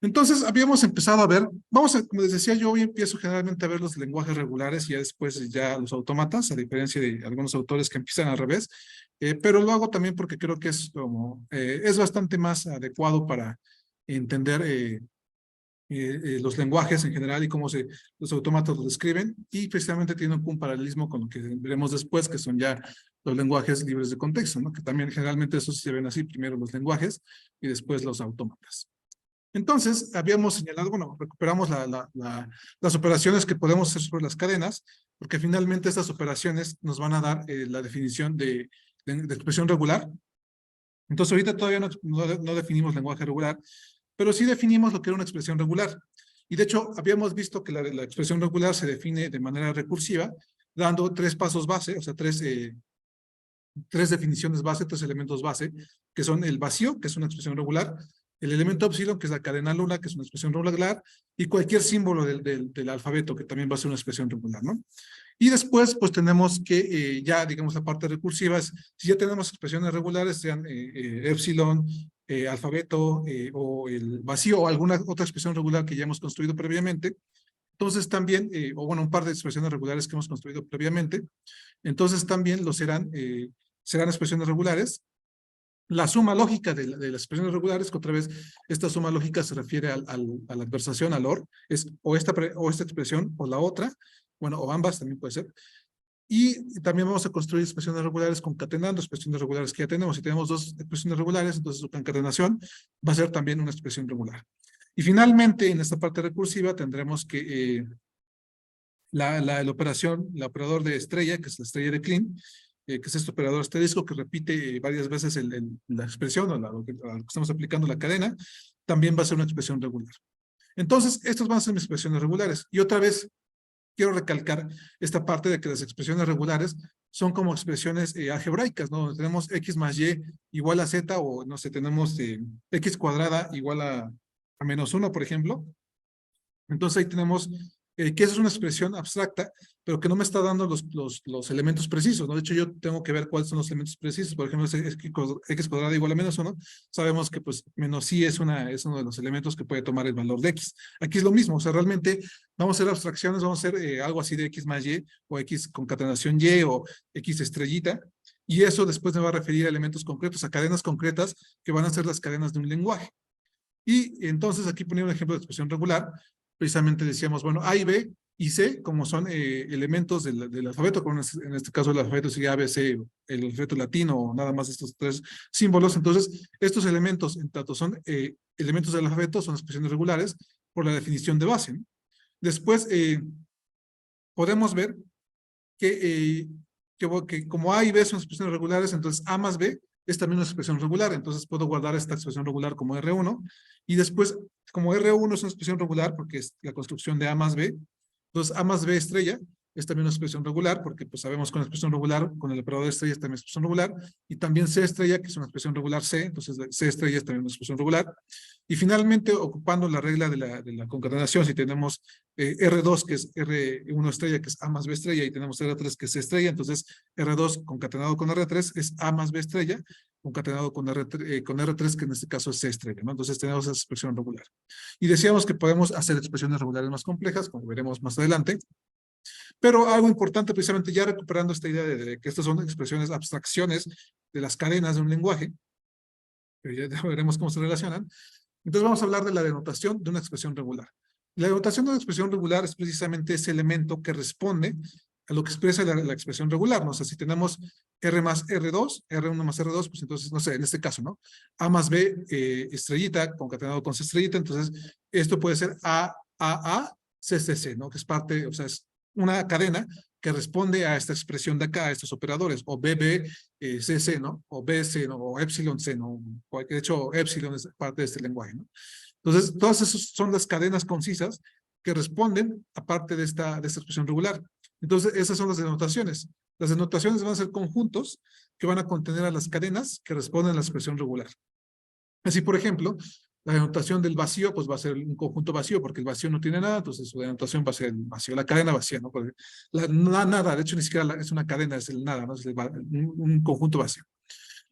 Entonces, habíamos empezado a ver, como les decía, yo hoy empiezo generalmente a ver los lenguajes regulares y ya después ya los autómatas, a diferencia de algunos autores que empiezan al revés, pero lo hago también porque creo que es bastante más adecuado para entender los lenguajes en general y los autómatas los describen, y precisamente tiene un paralelismo con lo que veremos después, que son ya los lenguajes libres de contexto, ¿no? Que también generalmente esos se ven así, primero los lenguajes y después los autómatas. Entonces, habíamos señalado, bueno, recuperamos las operaciones que podemos hacer sobre las cadenas, porque finalmente estas operaciones nos van a dar la definición de expresión regular. Entonces, ahorita todavía no definimos lenguaje regular, pero sí definimos lo que era una expresión regular. Y de hecho, habíamos visto que la expresión regular se define de manera recursiva, dando tres pasos base, o sea, tres definiciones base, tres elementos base, que son el vacío, que es una expresión regular, el elemento epsilon, que es la cadena nula, que es una expresión regular, y cualquier símbolo del alfabeto, que también va a ser una expresión regular, ¿no? Y después, pues tenemos que ya, digamos, la parte recursiva es, si ya tenemos expresiones regulares, sean epsilon, alfabeto, o el vacío, o alguna otra expresión regular que ya hemos construido previamente, entonces también, o bueno, un par de expresiones regulares que hemos construido previamente, entonces también serán expresiones regulares. La suma lógica de las expresiones regulares, que otra vez esta suma lógica se refiere a la adversación, al OR, es o esta expresión o la otra, bueno, o ambas también puede ser. Y también vamos a construir expresiones regulares concatenando expresiones regulares que ya tenemos. Si tenemos dos expresiones regulares, entonces su concatenación va a ser también una expresión regular. Y finalmente, en esta parte recursiva, tendremos que la operación, el operador de estrella, que es la estrella de Kleene, que es este operador asterisco que repite varias veces la expresión o lo que estamos aplicando la cadena, también va a ser una expresión regular. Entonces, estos van a ser mis expresiones regulares. Y otra vez, quiero recalcar esta parte de que las expresiones regulares son como expresiones algebraicas, ¿no? Donde tenemos x más y igual a z, o no sé, tenemos x cuadrada igual a menos 1, por ejemplo. Entonces ahí tenemos que esa es una expresión abstracta, pero que no me está dando los elementos precisos, ¿no? De hecho, yo tengo que ver cuáles son los elementos precisos. Por ejemplo, x cuadrada igual a menos 1, sabemos que pues menos y es uno de los elementos que puede tomar el valor de x. Aquí es lo mismo, o sea, realmente vamos a hacer abstracciones, vamos a hacer algo así de x más y, o x concatenación y, o x estrellita, y eso después me va a referir a elementos concretos, a cadenas concretas que van a ser las cadenas de un lenguaje. Y entonces aquí ponía un ejemplo de expresión regular. Precisamente decíamos, bueno, A y B y C, como son elementos del alfabeto, como en este caso el alfabeto sería A, B, C, el alfabeto latino, o nada más estos tres símbolos. Entonces, estos elementos, en tanto son elementos del alfabeto, son expresiones regulares por la definición de base, ¿no? Después, podemos ver que como A y B son expresiones regulares, entonces A más B es también una expresión regular. Entonces puedo guardar esta expresión regular como R1, y después, como R1 es una expresión regular porque es la construcción de A más B, entonces A más B estrella es también una expresión regular, porque pues sabemos con la expresión regular, con el operador de estrella es también una expresión regular, y también C estrella, que es una expresión regular C, entonces C estrella es también una expresión regular. Y finalmente, ocupando la regla de la concatenación, si tenemos R2, que es R1 estrella, que es A más B estrella, y tenemos R3, que es C estrella, entonces R2 concatenado con R3 es A más B estrella, concatenado con R3, que en este caso es C estrella, ¿no? Entonces tenemos esa expresión regular. Y decíamos que podemos hacer expresiones regulares más complejas, como veremos más adelante. Pero algo importante, precisamente ya recuperando esta idea de que estas son expresiones, abstracciones de las cadenas de un lenguaje, que ya veremos cómo se relacionan. Entonces vamos a hablar de la denotación de una expresión regular. La denotación de una expresión regular es precisamente ese elemento que responde a lo que expresa la expresión regular, ¿no? O sea, si tenemos R más R2, R1 más R2, pues entonces, no sé, en este caso, ¿no? A más B estrellita, concatenado con C estrellita, entonces esto puede ser C, C, C, ¿no? Que es parte, o sea, es una cadena que responde a esta expresión de acá, a estos operadores, o BB, CC, ¿no? O BC, ¿no? O epsilon C, ¿no? De hecho, epsilon es parte de este lenguaje, ¿no? Entonces, todas esas son las cadenas concisas que responden a parte de esta expresión regular. Entonces, esas son las denotaciones. Las denotaciones van a ser conjuntos que van a contener a las cadenas que responden a la expresión regular. Así, por ejemplo, la denotación del vacío, pues va a ser un conjunto vacío, porque el vacío no tiene nada, entonces su denotación va a ser el vacío, la cadena vacía, ¿no? Porque nada, de hecho, ni siquiera es una cadena, es el nada, ¿no? Es un conjunto vacío.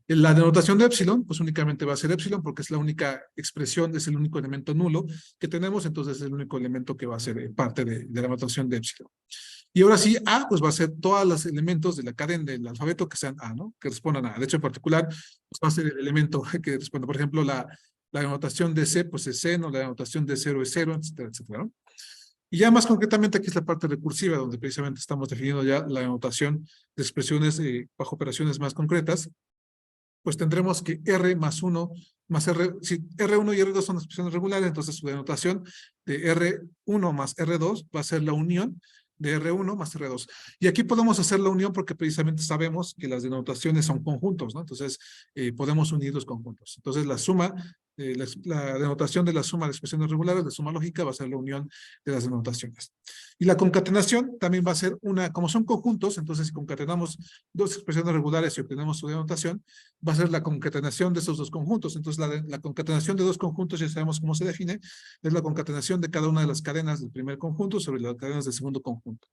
La denotación de epsilon, pues únicamente va a ser epsilon porque es la única expresión, es el único elemento nulo que tenemos, entonces es el único elemento que va a ser parte de la notación de epsilon. Y ahora sí, A, pues va a ser todos los elementos de la cadena del alfabeto que sean A, ¿no? Que respondan a A. De hecho, en particular, pues va a ser el elemento que responde. Por ejemplo, la denotación de C, pues es C, ¿no? La denotación de 0 es 0, etcétera, etcétera, ¿no? Y ya más concretamente aquí es la parte recursiva, donde precisamente estamos definiendo ya la denotación de expresiones bajo operaciones más concretas. Pues tendremos que R más 1 más R, si R1 y R2 son expresiones regulares, entonces su denotación de R1 más R2 va a ser la unión de R1 más R2. Y aquí podemos hacer la unión porque precisamente sabemos que las denotaciones son conjuntos, ¿no? Entonces, podemos unir los conjuntos. Entonces, la suma, la denotación de la suma de expresiones regulares, de suma lógica, va a ser la unión de las denotaciones. Y la concatenación también va a ser una, como son conjuntos, entonces si concatenamos dos expresiones regulares y obtenemos su denotación, va a ser la concatenación de esos dos conjuntos. Entonces, la concatenación de dos conjuntos, ya sabemos cómo se define, es la concatenación de cada una de las cadenas del primer conjunto sobre las cadenas del segundo conjunto.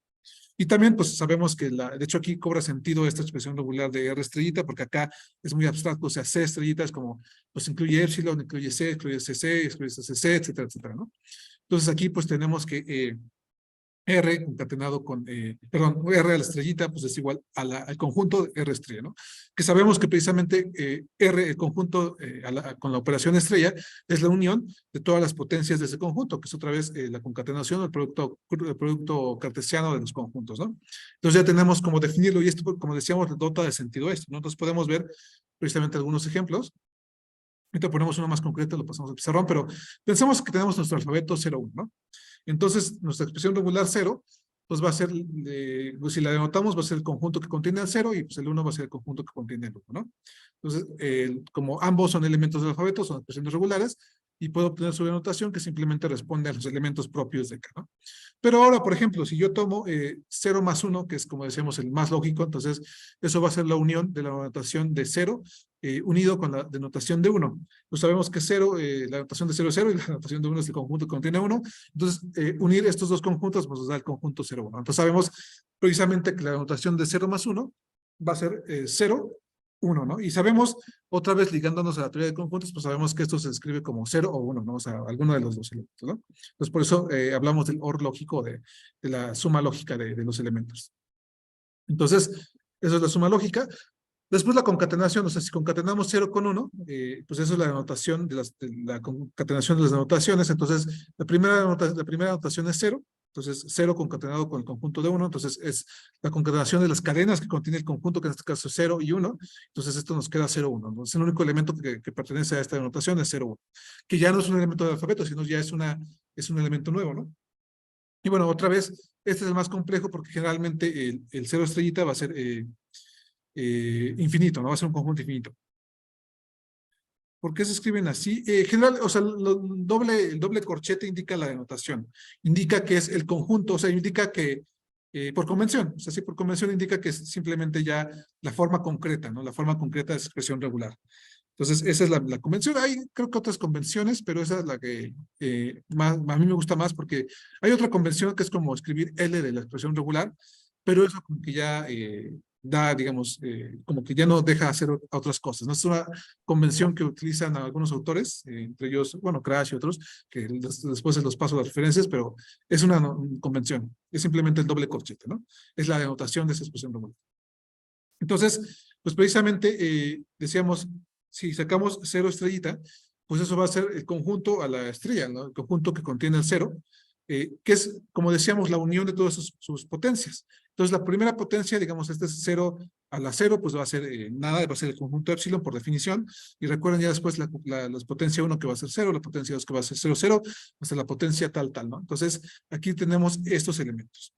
Y también, pues, sabemos que, de hecho, aquí cobra sentido esta expresión regular de R estrellita, porque acá es muy abstracto, o sea, C estrellita es como, pues, incluye epsilon, incluye C, incluye CC, incluye CC, etcétera, etcétera, ¿no? Entonces, aquí, pues, tenemos que R concatenado con, perdón, R a la estrellita, pues es igual a al conjunto R estrella, ¿no? Que sabemos que precisamente R, el conjunto con la operación estrella, es la unión de todas las potencias de ese conjunto, que es otra vez la concatenación del producto cartesiano de los conjuntos, ¿no? Entonces ya tenemos cómo definirlo, y esto, como decíamos, dota de sentido esto, ¿no? Entonces podemos ver precisamente algunos ejemplos. Ahorita ponemos uno más concreto, lo pasamos al pizarrón, pero pensamos que tenemos nuestro alfabeto 0,1, ¿no? Entonces, nuestra expresión regular 0, pues va a ser, pues si la denotamos, va a ser el conjunto que contiene el 0 y pues el 1 va a ser el conjunto que contiene el 1, ¿no? Entonces, como ambos son elementos del alfabeto, son expresiones regulares, y puedo obtener su denotación que simplemente responde a los elementos propios de acá, ¿no? Pero ahora, por ejemplo, si yo tomo 0 más 1, que es como decíamos el más lógico, entonces eso va a ser la unión de la denotación de 0 unido con la denotación de 1. Pues sabemos que 0, la denotación de 0 es 0 y la denotación de 1 es el conjunto que contiene 1. Entonces, unir estos dos conjuntos pues, nos da el conjunto 0, 1. Entonces sabemos precisamente que la denotación de 0 más 1 va a ser 0, 1, ¿no? Y sabemos, otra vez ligándonos a la teoría de conjuntos, pues sabemos que esto se escribe como 0 o 1, ¿no? O sea, alguno de los dos elementos, ¿no? Entonces, por eso hablamos del OR lógico, de la suma lógica de los elementos. Entonces, eso es la suma lógica. Después la concatenación, o sea, si concatenamos 0 con 1, pues eso es la denotación de la concatenación de las denotaciones. Entonces, la primera denotación es 0. Entonces, 0 concatenado con el conjunto de 1. Entonces, es la concatenación de las cadenas que contiene el conjunto, que en este caso es 0 y 1. Entonces, esto nos queda 0, 1. Entonces, el único elemento que pertenece a esta denotación es 0, 1. Que ya no es un elemento del alfabeto, sino ya es un elemento nuevo, ¿no? Y bueno, otra vez, este es el más complejo porque generalmente el 0 estrellita va a ser infinito, ¿no? Va a ser un conjunto infinito. ¿Por qué se escriben así? General, o sea, el doble corchete indica la denotación. Indica que es el conjunto, o sea, indica que, por convención, o sea, sí, por convención indica que es simplemente ya la forma concreta, ¿no? La forma concreta de expresión regular. Entonces, esa es la convención. Hay, creo que otras convenciones, pero esa es la que a mí me gusta más porque hay otra convención que es como escribir L de la expresión regular, pero eso como que ya da, digamos, como que ya no deja hacer otras cosas, ¿no? Es una convención que utilizan algunos autores, entre ellos, bueno, Crash y otros, que después se los paso las referencias, pero es una convención, es simplemente el doble corchete, ¿no? Es la denotación de esa expresión regular. Entonces, pues precisamente decíamos, si sacamos 0 estrellita, pues eso va a ser el conjunto a la estrella, ¿no? El conjunto que contiene el 0, que es, como decíamos, la unión de todas sus potencias. Entonces, la primera potencia, digamos, este es 0 a la 0, pues va a ser nada, va a ser el conjunto epsilon por definición. Y recuerden ya después la potencia 1 que va a ser 0, la potencia 2 que va a ser 0, 0, hasta la potencia tal, tal, ¿no? Entonces, aquí tenemos estos elementos.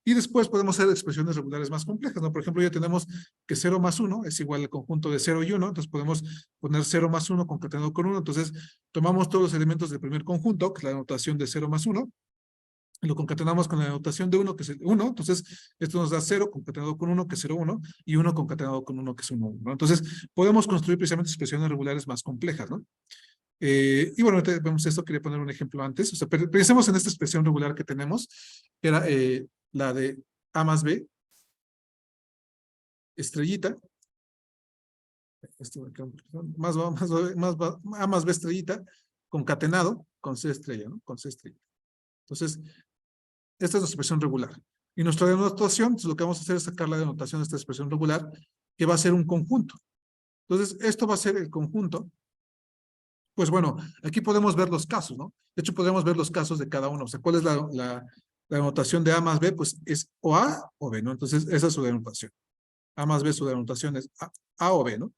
Y después podemos hacer expresiones regulares más complejas, ¿no? Por ejemplo, ya tenemos que 0 más 1 es igual al conjunto de 0 y 1, entonces podemos poner 0 más 1 concatenado con 1, entonces tomamos todos los elementos del primer conjunto, que es la denotación de 0 más 1, y lo concatenamos con la denotación de 1, que es el 1, entonces esto nos da 0 concatenado con 1, que es 0, 1, y 1 concatenado con 1, que es 1, 1, ¿no? Entonces podemos construir precisamente expresiones regulares más complejas, ¿no? Y bueno, ahorita vemos esto, quería poner un ejemplo antes, o sea, pensemos en esta expresión regular que tenemos, que era la de A más B, estrellita, A más B estrellita, concatenado con C estrella, ¿no? Con C estrella. Entonces, esta es nuestra expresión regular. Y nuestra denotación, entonces lo que vamos a hacer es sacar la denotación de esta expresión regular, que va a ser un conjunto. Entonces, esto va a ser el conjunto. Pues bueno, aquí podemos ver los casos, ¿no? De hecho, podemos ver los casos de cada uno. O sea, ¿cuál es la denotación de A más B? Pues es o A o B, ¿no? Entonces, esa es su denotación. A más B, su denotación es A o B, ¿no?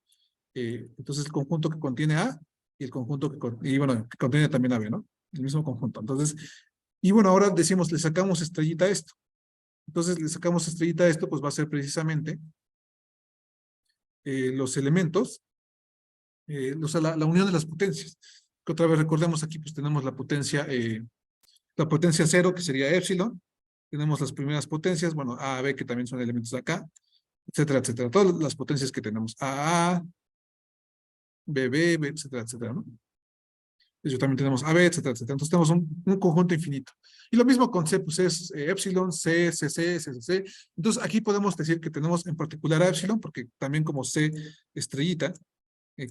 Entonces, el conjunto que contiene A y el conjunto que contiene también a B, ¿no? El mismo conjunto. Entonces, y bueno, ahora decimos, le sacamos estrellita a esto. Entonces, le sacamos estrellita a esto, pues va a ser precisamente los elementos, o sea, la unión de las potencias. Que otra vez recordemos aquí, pues tenemos la potencia 0, que sería épsilon. Tenemos las primeras potencias, bueno, A, B, que también son elementos de acá, etcétera, etcétera. Todas las potencias que tenemos, A, B, B, B, etcétera, etcétera, ¿no? Yo también tenemos AB, etcétera, etcétera. Entonces tenemos un conjunto infinito. Y lo mismo con C, pues es epsilon, C, CC, CCC. Entonces aquí podemos decir que tenemos en particular a epsilon, porque también como C estrellita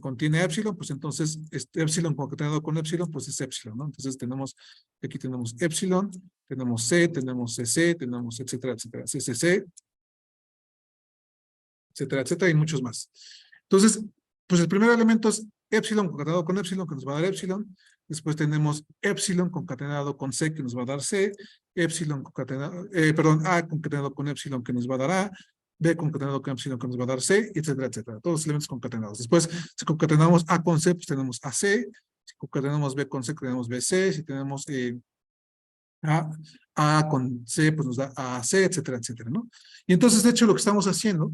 contiene epsilon, pues entonces este epsilon concatenado con epsilon, pues es epsilon, ¿no? Entonces aquí tenemos epsilon, tenemos C, tenemos CC, tenemos etcétera, etcétera, CCC, etcétera, etcétera, y muchos más. Entonces, pues el primer elemento es epsilon concatenado con epsilon, que nos va a dar epsilon. Después tenemos epsilon concatenado con C, que nos va a dar C. Epsilon concatenado, A concatenado con epsilon, que nos va a dar A. B concatenado con epsilon, que nos va a dar C, etcétera, etcétera. Todos los elementos concatenados. Después, si concatenamos A con C, pues tenemos AC. Si concatenamos B con C, tenemos BC. Si tenemos A con C, pues nos da AC, etcétera, etcétera, ¿no? Y entonces, de hecho, lo que estamos haciendo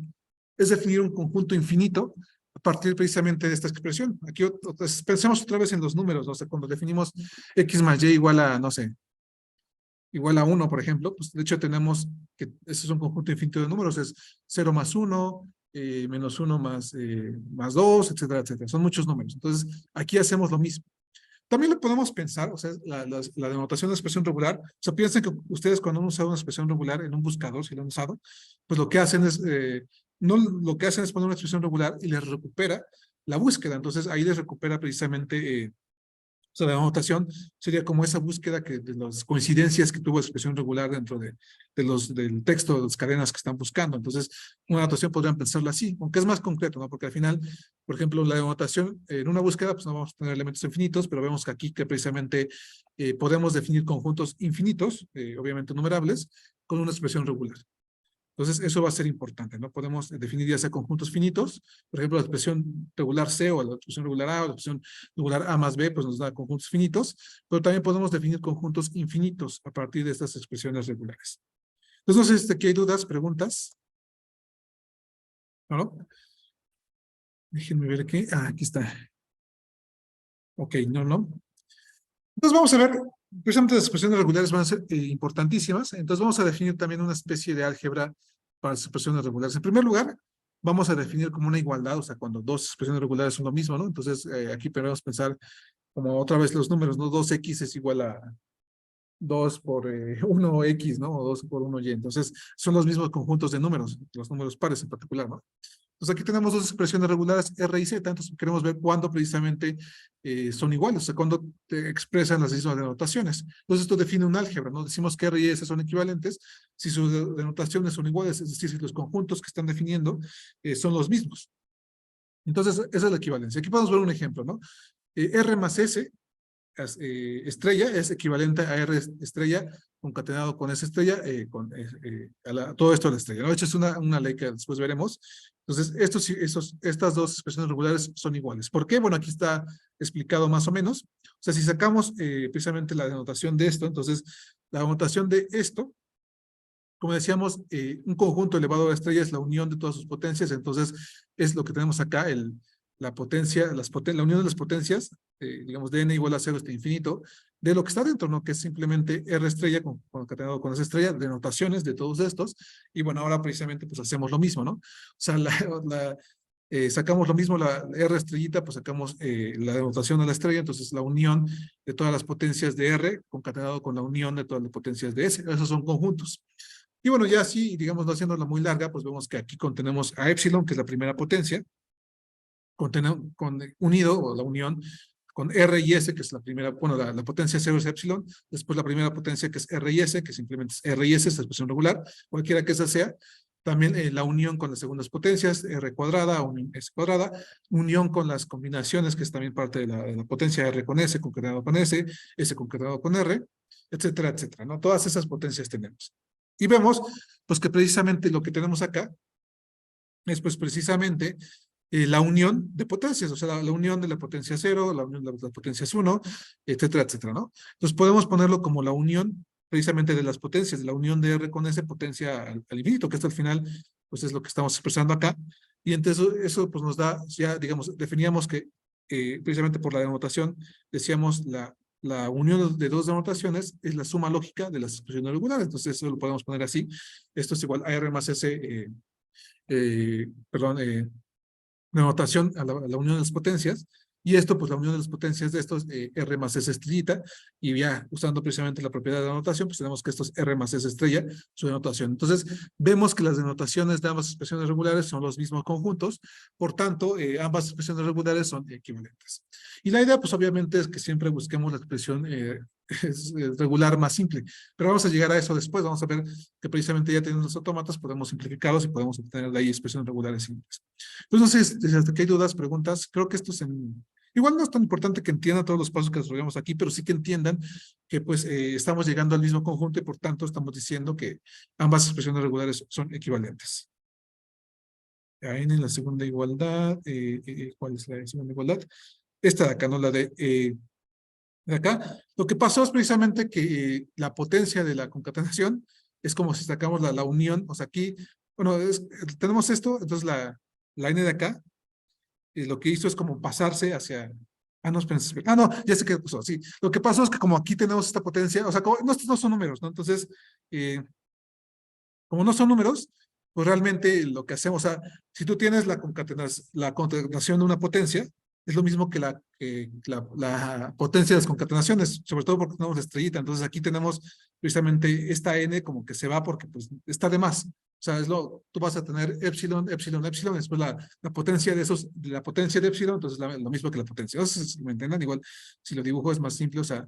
es definir un conjunto infinito a partir precisamente de esta expresión. Aquí pensemos otra vez en los números, ¿no? O sea, cuando definimos X más Y igual a, no sé, igual a 1, por ejemplo, pues de hecho tenemos que ese es un conjunto infinito de números, es 0 más 1, menos 1 más 2, etcétera, etcétera. Son muchos números. Entonces, aquí hacemos lo mismo. También lo podemos pensar, o sea, la denotación de expresión regular, o sea, piensen que ustedes cuando han usado una expresión regular en un buscador, si lo han usado, pues lo que hacen es, no, lo que hacen es poner una expresión regular y les recupera la búsqueda. Entonces, ahí les recupera precisamente, o sea, la denotación sería como esa búsqueda de las coincidencias que tuvo expresión regular dentro del texto de las cadenas que están buscando. Entonces, una denotación podrían pensarlo así, aunque es más concreto, ¿no? Porque al final, por ejemplo, la denotación en una búsqueda, pues no vamos a tener elementos infinitos, pero vemos que aquí que precisamente podemos definir conjuntos infinitos, obviamente numerables, con una expresión regular. Entonces, eso va a ser importante, ¿no? Podemos definir ya sea conjuntos finitos, por ejemplo, la expresión regular C o la expresión regular A o la expresión regular A más B, pues nos da conjuntos finitos, pero también podemos definir conjuntos infinitos a partir de estas expresiones regulares. Entonces, no sé si aquí hay dudas, preguntas. ¿No? Déjenme ver aquí. Aquí está. Ok, no. Entonces, vamos a ver, precisamente las expresiones regulares van a ser importantísimas. Entonces, vamos a definir también una especie de álgebra para las expresiones regulares. En primer lugar, vamos a definir como una igualdad, o sea, cuando dos expresiones regulares son lo mismo, ¿no? Entonces, aquí podemos pensar como otra vez los números, ¿no? 2x es igual a 2 por 1x, ¿no? O 2 por 1y. Entonces, son los mismos conjuntos de números, los números pares en particular, ¿no? Entonces, aquí tenemos dos expresiones regulares, R y Z, entonces queremos ver cuándo precisamente son iguales, o sea, cuándo te expresan las mismas denotaciones. Entonces, esto define un álgebra, ¿no? Decimos que R y S son equivalentes si sus denotaciones son iguales, es decir, si los conjuntos que están definiendo son los mismos. Entonces, esa es la equivalencia. Aquí podemos ver un ejemplo, ¿no? R más S estrella es equivalente a R estrella concatenado con S estrella, todo esto a la estrella, ¿no? De hecho, es una ley que después veremos. Entonces, estas dos expresiones regulares son iguales. ¿Por qué? Bueno, aquí está explicado más o menos. O sea, si sacamos precisamente la denotación de esto, entonces, la denotación de esto, como decíamos, un conjunto elevado a la estrella es la unión de todas sus potencias, entonces es lo que tenemos acá, la potencia, la unión de las potencias, digamos, de n igual a 0 hasta infinito, de lo que está dentro, ¿no? Que es simplemente R estrella concatenado con esa estrella, denotaciones de todos estos, y bueno, ahora precisamente pues hacemos lo mismo, ¿no? O sea, sacamos lo mismo, la R estrellita, pues sacamos la denotación de la estrella, entonces la unión de todas las potencias de R concatenado con la unión de todas las potencias de S, esos son conjuntos. Y bueno, ya así, digamos, no haciéndola muy larga, pues vemos que aquí contenemos a epsilon, que es la primera potencia, unido, o la unión, con R y S, que es la primera, bueno, la potencia 0 es epsilon, después la primera potencia que es R y S, que simplemente es R y S, es la expresión regular, cualquiera que esa sea. También la unión con las segundas potencias, R cuadrada, S cuadrada, unión con las combinaciones, que es también parte de la potencia R con S, concatenado con S concatenado con R, etcétera, etcétera, ¿no? Todas esas potencias tenemos. Y vemos, pues, que precisamente lo que tenemos acá es, pues, precisamente la unión de potencias, o sea, la unión de la potencia 0, la unión de las potencias 1, etcétera, etcétera, ¿no? Entonces podemos ponerlo como la unión precisamente de las potencias, de la unión de R con S potencia al infinito, que esto al final, pues es lo que estamos expresando acá. Y entonces eso pues nos da, ya digamos, definíamos que precisamente por la denotación, decíamos la unión de dos denotaciones es la suma lógica de las expresiones regulares. Entonces eso lo podemos poner así. Esto es igual a R más S, perdón, la notación a la unión de las potencias, y esto, pues la unión de las potencias de estos, R más S estrellita, y ya usando precisamente la propiedad de la notación, pues tenemos que esto es R más S estrella, su denotación. Entonces, vemos que las denotaciones de ambas expresiones regulares son los mismos conjuntos, por tanto, ambas expresiones regulares son equivalentes. Y la idea, pues obviamente, es que siempre busquemos la expresión regular más simple, pero vamos a llegar a eso después, vamos a ver que precisamente ya teniendo los autómatas podemos simplificarlos y podemos obtener de ahí expresiones regulares simples. Entonces, no sé, hasta que hay dudas, preguntas, creo que esto es igual no es tan importante que entiendan todos los pasos que desarrollamos aquí, pero sí que entiendan que pues estamos llegando al mismo conjunto y por tanto estamos diciendo que ambas expresiones regulares son equivalentes. Ahí en la segunda igualdad, ¿cuál es la segunda igualdad? Esta de acá, no la de acá. Lo que pasó es precisamente que la potencia de la concatenación es como si sacamos la unión, o sea, aquí, bueno, tenemos esto, entonces la n de acá, lo que hizo es como pasarse hacia... Ah, no, espérense. Ah, no, ya sé qué pasó, sí. Lo que pasó es que como aquí tenemos esta potencia, o sea, como, no, estos no son números, ¿no? Entonces, como no son números, pues realmente lo que hacemos, o sea, si tú tienes la concatenación de una potencia, es lo mismo que la potencia de las concatenaciones, sobre todo porque tenemos estrellita. Entonces aquí tenemos precisamente esta n como que se va porque pues está de más. O sea, tú vas a tener epsilon, epsilon, epsilon, después la potencia de esos, la potencia de epsilon, entonces lo mismo que la potencia. Entonces, si me entiendan, igual, si lo dibujo es más simple, o sea,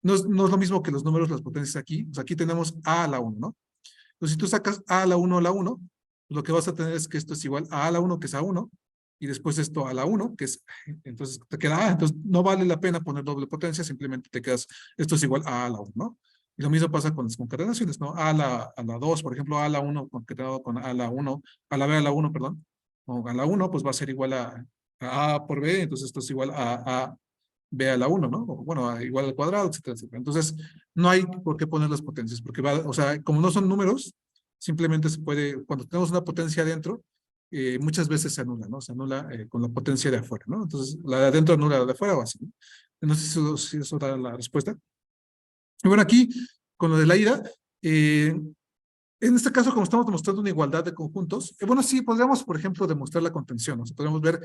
no es lo mismo que los números, las potencias aquí. O sea, aquí tenemos a la 1, ¿no? Entonces, si tú sacas a la 1, lo que vas a tener es que esto es igual a la 1, que es a 1, y después esto a la 1, que es, entonces te queda A, entonces no vale la pena poner doble potencia, simplemente te quedas, esto es igual a la 1, ¿no? Y lo mismo pasa con las concatenaciones, ¿no? A la 2, por ejemplo, a la 1 concatenado con a la 1, a la B a la 1, perdón, o a la 1, pues va a ser igual a por B, entonces esto es igual a B a la 1, ¿no? O, bueno, igual al cuadrado, etcétera, etcétera. Entonces, no hay por qué poner las potencias, porque o sea, como no son números, simplemente se puede, cuando tenemos una potencia adentro, muchas veces se anula, ¿no? Se anula con la potencia de afuera, ¿no? Entonces, la de adentro anula la de afuera o así, ¿no? No sé si eso da la respuesta. Y bueno, aquí, con lo de la ida, en este caso, como estamos demostrando una igualdad de conjuntos, bueno, sí, podríamos, por ejemplo, demostrar la contención. O sea, podríamos ver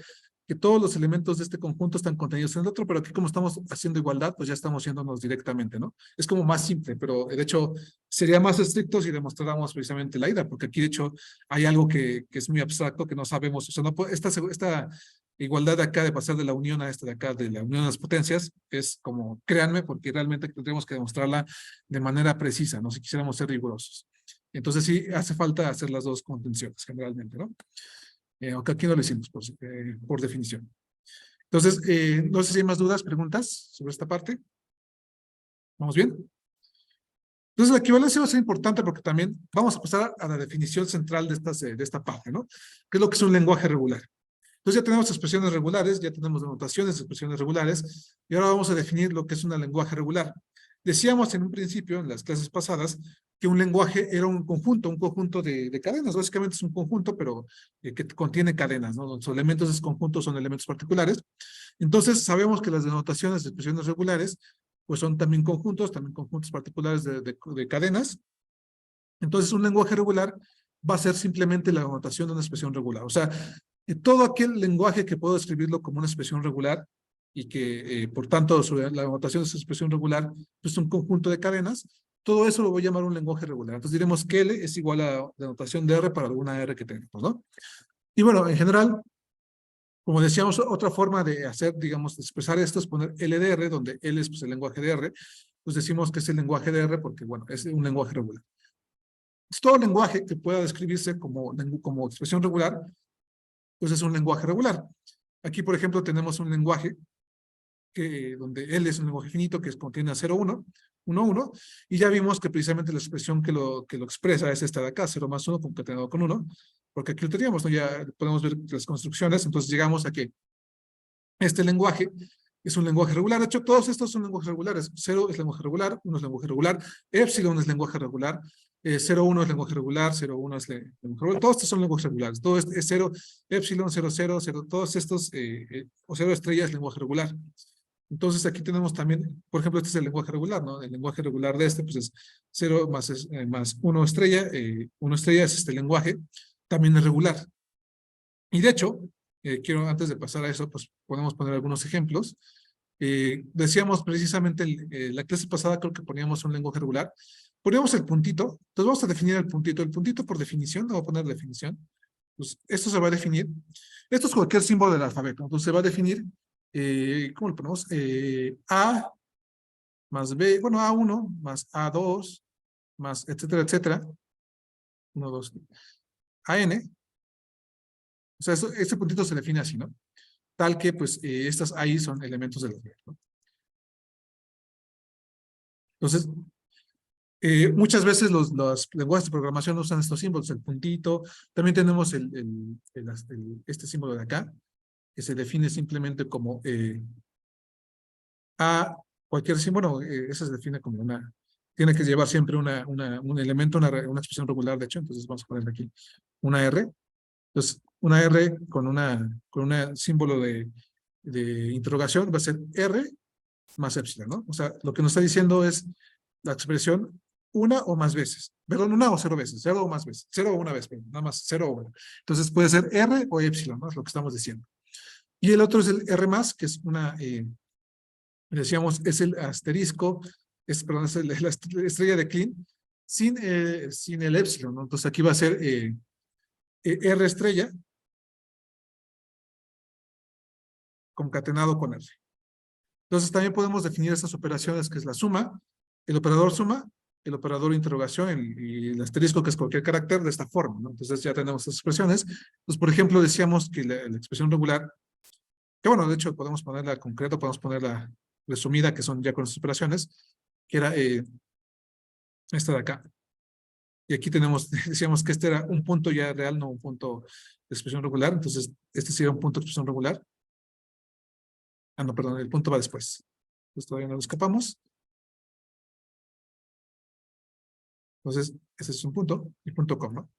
que todos los elementos de este conjunto están contenidos en el otro, pero aquí como estamos haciendo igualdad, pues ya estamos yéndonos directamente, ¿no? Es como más simple, pero de hecho sería más estricto si demostráramos precisamente la ida, porque aquí de hecho hay algo que es muy abstracto, que no sabemos. O sea, no, esta igualdad de acá, de pasar de la unión a esta de acá, de la unión de las potencias, es como, créanme, porque realmente tendríamos que demostrarla de manera precisa, ¿no? Si quisiéramos ser rigurosos. Entonces sí hace falta hacer las dos contenciones generalmente, ¿no? Aunque aquí no lo hicimos por definición. Entonces, no sé si hay más dudas, preguntas sobre esta parte. ¿Vamos bien? Entonces, la equivalencia va a ser importante porque también vamos a pasar a la definición central de esta parte, ¿no? ¿Qué es lo que es un lenguaje regular? Entonces ya tenemos expresiones regulares, ya tenemos denotaciones de expresiones regulares, y ahora vamos a definir lo que es un lenguaje regular. Decíamos en un principio, en las clases pasadas, que un lenguaje era un conjunto de cadenas. Básicamente es un conjunto, pero que contiene cadenas, ¿no? Los elementos de ese conjunto son elementos particulares. Entonces sabemos que las denotaciones de expresiones regulares, pues son también conjuntos particulares de cadenas. Entonces un lenguaje regular va a ser simplemente la denotación de una expresión regular. O sea, todo aquel lenguaje que puedo escribirlo como una expresión regular y que, por tanto, la notación de esa expresión regular es un conjunto de cadenas, todo eso lo voy a llamar un lenguaje regular. Entonces diremos que L es igual a la notación de R para alguna R que tengamos, ¿no? Y bueno, en general, Como decíamos, otra forma de hacer, digamos, de expresar esto es poner LDR, donde L es pues, el lenguaje de R. Pues decimos que es el lenguaje de R porque, bueno, es un lenguaje regular. Todo lenguaje que pueda describirse como expresión regular, pues es un lenguaje regular. Aquí, por ejemplo, tenemos un lenguaje donde L es un lenguaje finito que contiene a 0, 1, 1, 1, y ya vimos que precisamente la expresión que lo expresa es esta de acá, 0 más 1 concatenado con 1, porque aquí lo teníamos, ¿no? Ya podemos ver las construcciones, entonces llegamos a que este lenguaje es un lenguaje regular. De hecho, todos estos son lenguajes regulares. 0 es lenguaje regular, 1 es lenguaje regular, epsilon es lenguaje regular, 0, 1 es lenguaje regular, 0, 1 es lenguaje regular. Todos estos son lenguajes regulares. Todo es 0, epsilon, 0, 0, 0, todos estos, o 0 estrella es lenguaje regular. Entonces aquí tenemos también, por ejemplo, este es el lenguaje regular, ¿no? El lenguaje regular de este, pues es 0 más 1 estrella. 1 estrella es este lenguaje, también es regular. Y de hecho, quiero antes de pasar a eso, pues podemos poner algunos ejemplos. Decíamos precisamente la clase pasada creo que poníamos un lenguaje regular. Poníamos el puntito, entonces vamos a definir el puntito. El puntito por definición, le voy a poner definición. Pues esto se va a definir. Esto es cualquier símbolo del alfabeto. Entonces se va a definir, ¿cómo lo ponemos? A más B, bueno, A1 más A2 más etcétera, etcétera. 1, 2, AN. O sea, este puntito se define así, ¿no? Tal que, pues, estas ahí son elementos de la red, ¿no? Entonces, muchas veces los lenguajes de programación usan estos símbolos, el puntito. También tenemos este símbolo de acá, que se define simplemente como a cualquier símbolo. Bueno, eso se define como tiene que llevar siempre un elemento, una expresión regular, de hecho. Entonces vamos a poner aquí una R. Entonces, una R con un símbolo de interrogación va a ser R más epsilon, ¿no? O sea, lo que nos está diciendo es la expresión una o más veces. Perdón, una o 0 veces, 0 o más veces, 0 o una vez, pero nada más 0 o 1. Entonces puede ser R o epsilon, ¿no? Es lo que estamos diciendo. Y el otro es el R más, que es decíamos, es el asterisco, perdón, es la estrella de Klein, sin el epsilon, ¿no? Entonces aquí va a ser R estrella concatenado con R. Entonces también podemos definir estas operaciones, que es la suma, el operador suma, el operador interrogación y el asterisco, que es cualquier carácter, de esta forma, ¿no? Entonces ya tenemos estas expresiones. Entonces, por ejemplo, decíamos que la expresión regular, que bueno, de hecho podemos ponerla concreto, podemos ponerla resumida, que son ya con las operaciones, que era esta de acá. Y aquí tenemos, decíamos que este era un punto ya real, no un punto de expresión regular. Entonces, este sería un punto de expresión regular. Ah, no, perdón, el punto va después. Pues todavía no lo escapamos. Entonces, ese es un punto, y punto com, ¿no?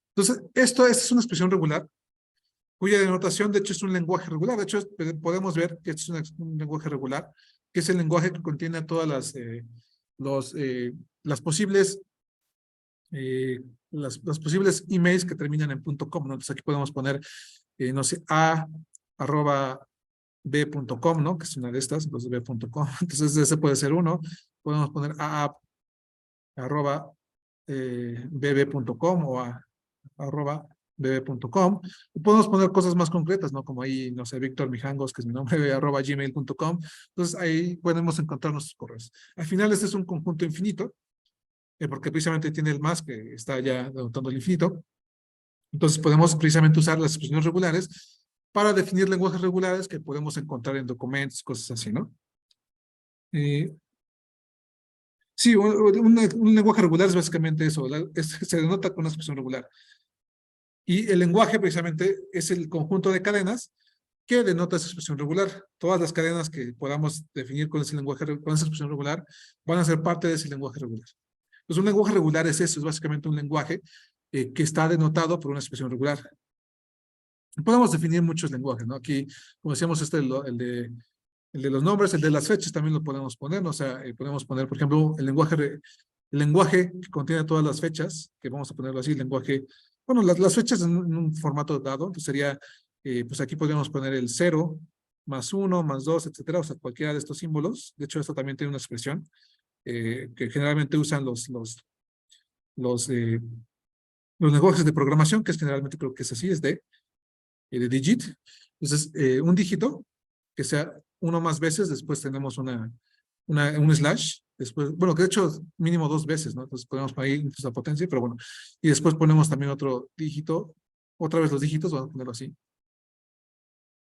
Entonces, esta es una expresión regular, cuya denotación, de hecho, es un lenguaje regular. De hecho, podemos ver que este es un lenguaje regular, que es el lenguaje que contiene todas las posibles las posibles emails que terminan en .com, ¿no? Entonces aquí podemos poner, no sé, b.com, ¿no? Que es una de estas, entonces b.com. Entonces ese puede ser uno. Podemos poner bb.com o bb.com. Podemos poner cosas más concretas, ¿no? Como ahí, no sé, Víctor Mijangos, que es mi nombre, @gmail.com. Entonces ahí podemos encontrar nuestros correos. Al final este es un conjunto infinito, porque precisamente tiene el más que está ya denotando el infinito. Entonces podemos precisamente usar las expresiones regulares para definir lenguajes regulares que podemos encontrar en documentos, cosas así, ¿no? Sí, un lenguaje regular es básicamente eso, se denota con una expresión regular. Y el lenguaje precisamente es el conjunto de cadenas que denota esa expresión regular. Todas las cadenas que podamos definir con ese lenguaje, con esa expresión regular, van a ser parte de ese lenguaje regular. Pues un lenguaje regular es eso, es básicamente un lenguaje que está denotado por una expresión regular. Podemos definir muchos lenguajes, ¿no? Aquí, como decíamos, el de los nombres, el de las fechas también lo podemos poner, ¿no? O sea, podemos poner, por ejemplo, el lenguaje que contiene todas las fechas, que vamos a ponerlo así, el lenguaje, bueno, las fechas en un formato dado, pues sería, pues aquí podríamos poner el 0, más 1, más 2, etcétera, o sea, cualquiera de estos símbolos. De hecho, esto también tiene una expresión que generalmente usan los, eh, los lenguajes de programación, que es generalmente creo que es así, es de digit. Entonces, un dígito que sea uno más veces, después tenemos un slash, después, bueno, que de hecho mínimo 2 veces, ¿no? Entonces podemos poner ahí incluso la potencia, pero bueno. Y después ponemos también otro dígito, otra vez los dígitos, vamos a ponerlo así.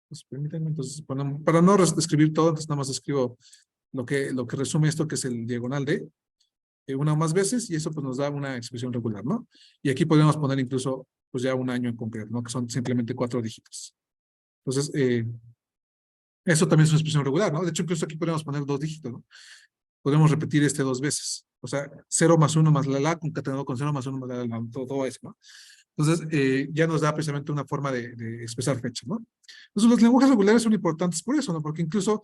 Pues permítanme, entonces ponemos, para no escribir todo, entonces nada más escribo lo que resume esto, que es el diagonal de una o más veces, y eso pues nos da una expresión regular, ¿no? Y aquí podemos poner incluso pues ya un año en concreto, ¿no? Que son simplemente 4 dígitos. Entonces, eso también es una expresión regular, ¿no? De hecho, incluso aquí podemos poner 2 dígitos, ¿no? Podemos repetir 2 veces. O sea, 0 más 1 más concatenado con 0 más 1 más todo eso, ¿no? Entonces, ya nos da precisamente una forma de expresar fecha, ¿no? Entonces, los lenguajes regulares son importantes por eso, ¿no? Porque incluso,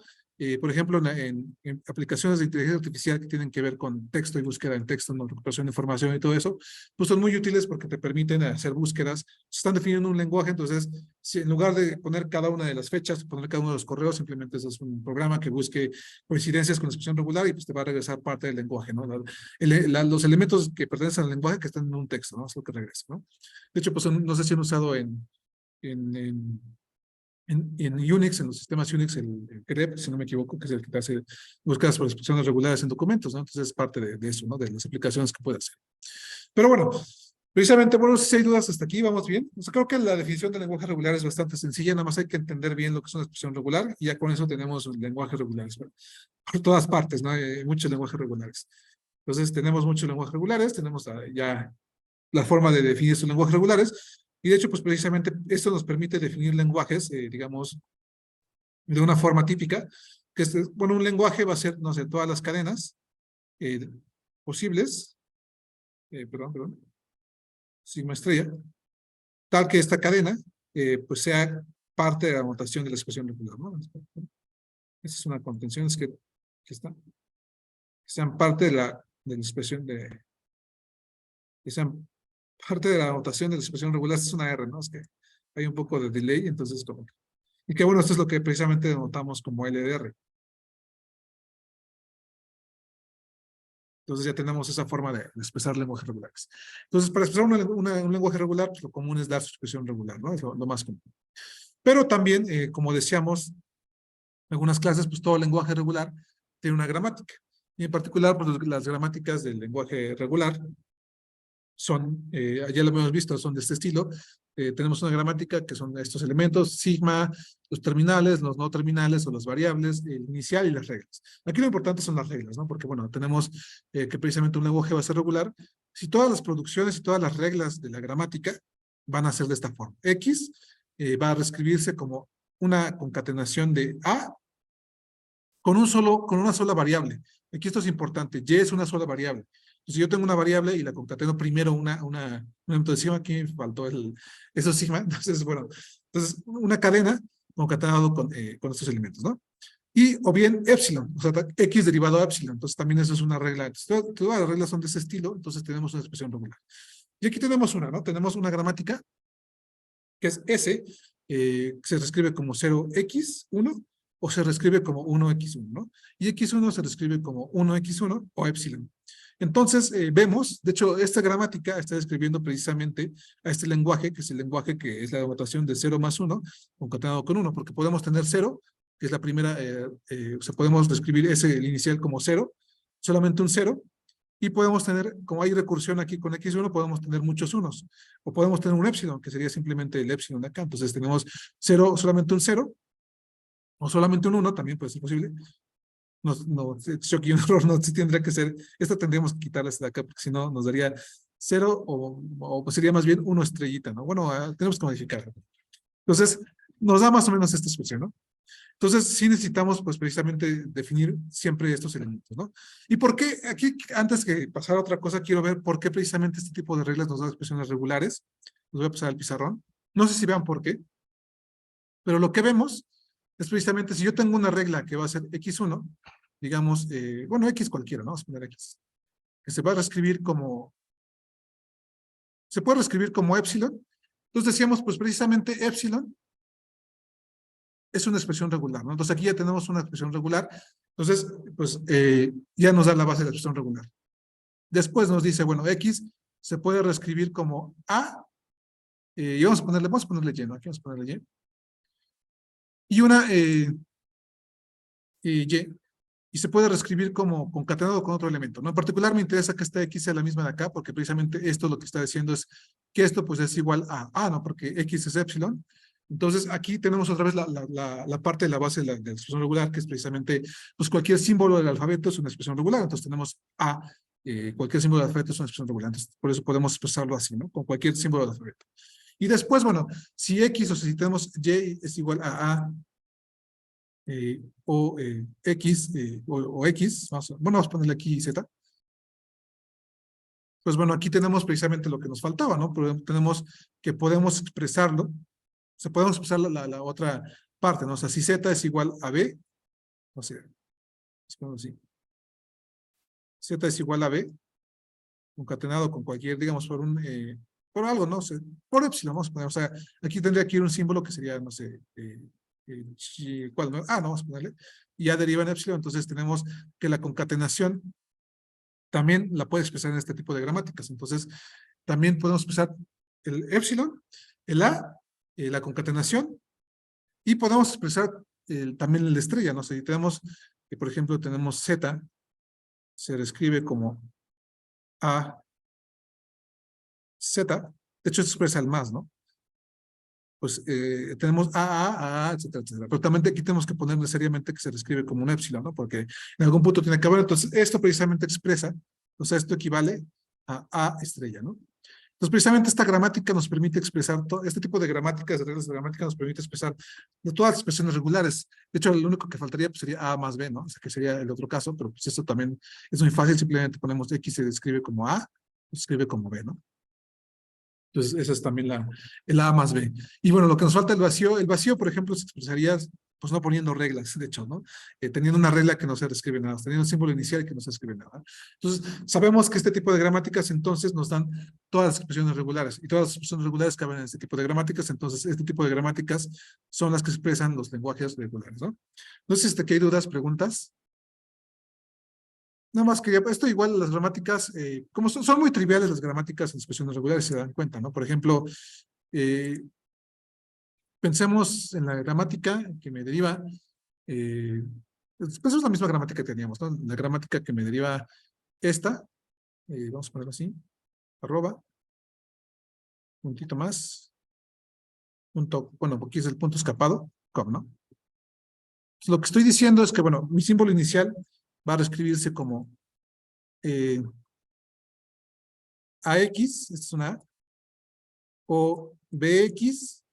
por ejemplo, en aplicaciones de inteligencia artificial que tienen que ver con texto y búsqueda en texto, ¿no? Recuperación de información y todo eso, pues son muy útiles porque te permiten hacer búsquedas. Se están definiendo un lenguaje, entonces, si en lugar de poner cada una de las fechas, poner cada uno de los correos, simplemente es un programa que busque coincidencias con la expresión regular y pues te va a regresar parte del lenguaje, ¿no? Los elementos que pertenecen al lenguaje que están en un texto, ¿no? Es lo que regresa, ¿no? De hecho, pues no sé si han usado en, en, en Unix, en los sistemas Unix, el grep, si no me equivoco, que es el que te hace búsquedas por expresiones regulares en documentos, ¿no? Entonces es parte de eso, ¿no? De las aplicaciones que puede hacer. Pero bueno, precisamente, bueno, si hay dudas hasta aquí, vamos bien. O sea, creo que la definición del lenguaje regular es bastante sencilla, nada más hay que entender bien lo que es una expresión regular y ya con eso tenemos lenguajes regulares, ¿no? Por todas partes, ¿no? Hay muchos lenguajes regulares. Entonces tenemos muchos lenguajes regulares, tenemos ya la forma de definir estos lenguajes regulares, y de hecho, pues precisamente esto nos permite definir lenguajes, digamos, de una forma típica, que es, bueno, un lenguaje va a ser, no sé, todas las cadenas eh, posibles, perdón, sigma estrella, tal que esta cadena, pues sea parte de la notación de la expresión regular, ¿no? Esa es una contención, es que sean parte de la expresión que sean parte de la notación de la expresión regular. Es una R, ¿no? Es que hay un poco de delay, entonces como que, y que bueno, esto es lo que precisamente denotamos como LDR. Entonces ya tenemos esa forma de expresar lenguajes regulares. Entonces, para expresar un lenguaje regular, pues lo común es dar su expresión regular, ¿no? Es lo más común. Pero también, como decíamos en algunas clases, pues todo lenguaje regular tiene una gramática. Y en particular, pues las gramáticas del lenguaje regular son, ya lo hemos visto, son de este estilo. Tenemos una gramática que son estos elementos, sigma, los terminales, los no terminales o las variables, el inicial y las reglas. Aquí lo importante son las reglas, ¿no? Porque, bueno, tenemos que precisamente un lenguaje va a ser regular si todas las producciones y todas las reglas de la gramática van a ser de esta forma. X va a reescribirse como una concatenación de A con una sola variable. Aquí esto es importante. Y es una sola variable. Si yo tengo una variable y la concateno primero entonces sigma, aquí me faltó eso es sigma, entonces, bueno, entonces una cadena concatenado con estos elementos, ¿no? Y, o bien, epsilon, o sea, x derivado a epsilon, entonces también eso es una regla. Entonces, todas las reglas son de ese estilo, entonces tenemos una expresión regular. Y aquí tenemos una, ¿no? Tenemos una gramática, que es S, se reescribe como 0x1, o se reescribe como 1x1, ¿no? Y x1 se reescribe como 1x1 o epsilon. Entonces, vemos, de hecho, esta gramática está describiendo precisamente a este lenguaje, que es el lenguaje que es la notación de 0 más 1, concatenado con 1, porque podemos tener 0, que es la primera, o sea, podemos describir el inicial como 0, solamente un 0, y podemos tener, como hay recursión aquí con x1, podemos tener muchos unos, o podemos tener un epsilon, que sería simplemente el epsilon de acá. Entonces tenemos 0, solamente un 0, o solamente un 1, también puede ser posible. No, yo aquí un error, no, sí tendría que ser, esta tendríamos que quitarla de acá, porque si no nos daría 0, o sería más bien 1 estrellita, ¿no? Bueno, tenemos que modificarlo. Entonces, nos da más o menos esta expresión, ¿no? Entonces, sí necesitamos, pues, precisamente definir siempre estos elementos, ¿no? ¿Y por qué? Aquí, antes que pasar a otra cosa, quiero ver por qué precisamente este tipo de reglas nos da expresiones regulares. Los voy a pasar al pizarrón. No sé si vean por qué, pero lo que vemos es precisamente si yo tengo una regla que va a ser x1, digamos, bueno, x cualquiera, ¿no? Vamos a poner x, que se va a reescribir como, se puede reescribir como epsilon. Entonces decíamos, pues, precisamente epsilon es una expresión regular, ¿no? Entonces aquí ya tenemos una expresión regular, entonces, pues, ya nos da la base de la expresión regular. Después nos dice, bueno, X se puede reescribir como A, y vamos a ponerle Y, ¿no? Aquí vamos a ponerle Y. y una Y, y se puede reescribir como concatenado con otro elemento, ¿no? En particular me interesa que esta X sea la misma de acá, porque precisamente esto lo que está diciendo es que esto pues es igual a A, ¿no? Porque X es epsilon. Entonces aquí tenemos otra vez la parte de la base de la expresión regular, que es precisamente, pues cualquier símbolo del alfabeto es una expresión regular, entonces tenemos A, cualquier símbolo del alfabeto es una expresión regular, entonces por eso podemos expresarlo así, ¿no? Con cualquier símbolo del alfabeto. Y después, bueno, si X, o sea, si tenemos Y es igual a A, o X, o X, bueno, vamos a ponerle aquí Z, pues bueno, aquí tenemos precisamente lo que nos faltaba, ¿no? Pero tenemos que podemos expresarlo, o sea, podemos expresar la otra parte, ¿no? O sea, si Z es igual a B, o sea, así, Z es igual a B, concatenado con cualquier, digamos, por algo, ¿no? O sea, por epsilon, vamos a poner, o sea, aquí tendría que ir un símbolo que sería, no sé, ¿cuál? No? Ah, no, vamos a ponerle, y ya deriva en epsilon, entonces tenemos que la concatenación también la puede expresar en este tipo de gramáticas. Entonces, también podemos expresar el epsilon, el A, la concatenación, y podemos expresar también la estrella, ¿no? Si tenemos, por ejemplo, tenemos Z, se reescribe como A, Z, de hecho se expresa el más, ¿no? Pues tenemos A, etcétera, etcétera. Pero también aquí tenemos que poner necesariamente que se reescribe como un epsilon, ¿no? Porque en algún punto tiene que haber. Entonces, esto precisamente expresa, o sea, esto equivale a estrella, ¿no? Entonces, precisamente esta gramática nos permite expresar, este tipo de gramáticas, de reglas de gramática nos permite expresar de todas las expresiones regulares. De hecho, lo único que faltaría pues, sería A más B, ¿no? O sea, que sería el otro caso, pero pues esto también es muy fácil, simplemente ponemos X se escribe como A, se escribe como B, ¿no? Entonces, esa es también el A más B. Y bueno, lo que nos falta el vacío, por ejemplo, se expresaría, pues no poniendo reglas, de hecho, ¿no? Teniendo una regla que no se reescribe nada, teniendo un símbolo inicial que no se escribe nada. Entonces, sabemos que este tipo de gramáticas entonces nos dan todas las expresiones regulares, y todas las expresiones regulares caben en este tipo de gramáticas, entonces este tipo de gramáticas son las que expresan los lenguajes regulares, ¿no? No sé si te hay dudas, preguntas. Nada más quería, esto igual las gramáticas, como son muy triviales las gramáticas en expresiones regulares, se dan cuenta, ¿no? Por ejemplo, eh, pensemos en la gramática que me deriva, pues es la misma gramática que teníamos, ¿no? La gramática que me deriva esta, vamos a ponerlo así, arroba, puntito más, punto, bueno, aquí es el punto escapado, com, ¿no? Pues lo que estoy diciendo es que, bueno, mi símbolo inicial va a reescribirse como AX, esta es una A, o BX,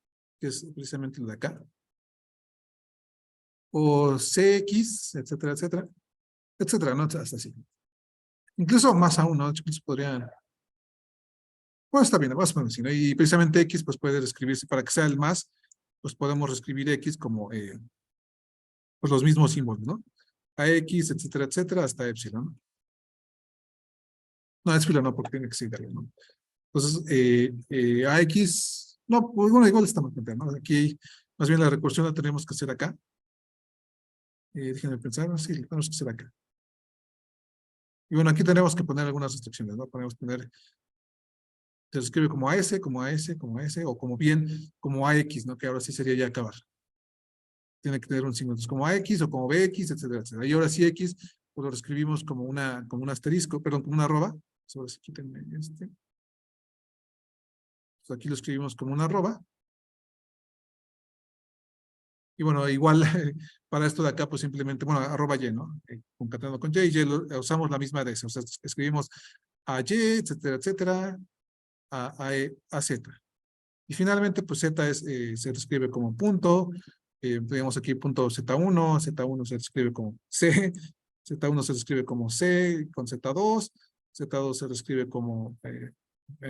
que es precisamente lo de acá, o CX, etcétera, etcétera, etcétera, ¿no? Hasta así. Incluso más aún, ¿no? Incluso podrían, bueno, está bien, vamos a poner así, ¿no? Y precisamente X, pues puede reescribirse, para que sea el más, pues podemos reescribir X como, pues los mismos símbolos, ¿no? AX, etcétera, etcétera, hasta epsilon, ¿no? No, epsilon no, porque tiene que ser italiano, ¿no? Entonces, AX, no, pues bueno, igual estamos contando, ¿no? Aquí, más bien la recursión la tenemos que hacer acá. Déjenme pensar, sí, la tenemos que hacer acá. Y bueno, aquí tenemos que poner algunas restricciones, ¿no? Podemos poner, se escribe como AS, como AS, como AS, o como bien, como AX, ¿no? Que ahora sí sería ya acabar. Tiene que tener un signo, entonces como AX o como BX, etcétera, etcétera. Y ahora sí X, pues lo escribimos como como un asterisco, perdón, como una arroba. Ahora sí, quítenme este. Pues aquí lo escribimos como una arroba. Y bueno, igual para esto de acá, pues simplemente, bueno, arroba Y, ¿no? Concatenando con Y, usamos la misma de eso. O sea, escribimos a Y, etcétera, etcétera, a Z. Y finalmente, pues Z se escribe como punto. Tenemos aquí punto Z1, Z1 se escribe como C, Z1 se escribe como C con Z2, Z2 se escribe como,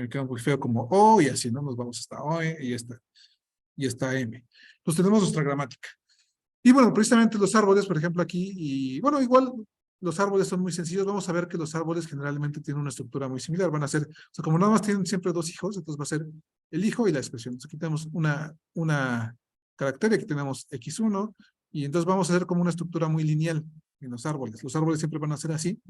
queda muy feo como O, y así, ¿no? Nos vamos hasta O y esta M. Entonces tenemos nuestra gramática. Y bueno, precisamente los árboles, por ejemplo, aquí, y bueno, igual los árboles son muy sencillos. Vamos a ver que los árboles generalmente tienen una estructura muy similar. Van a ser, o sea, como nada más tienen siempre dos hijos, entonces va a ser el hijo y la expresión. Entonces aquí tenemos una carácter, aquí tenemos X1, y entonces vamos a hacer como una estructura muy lineal en los árboles. Los árboles siempre van a ser así.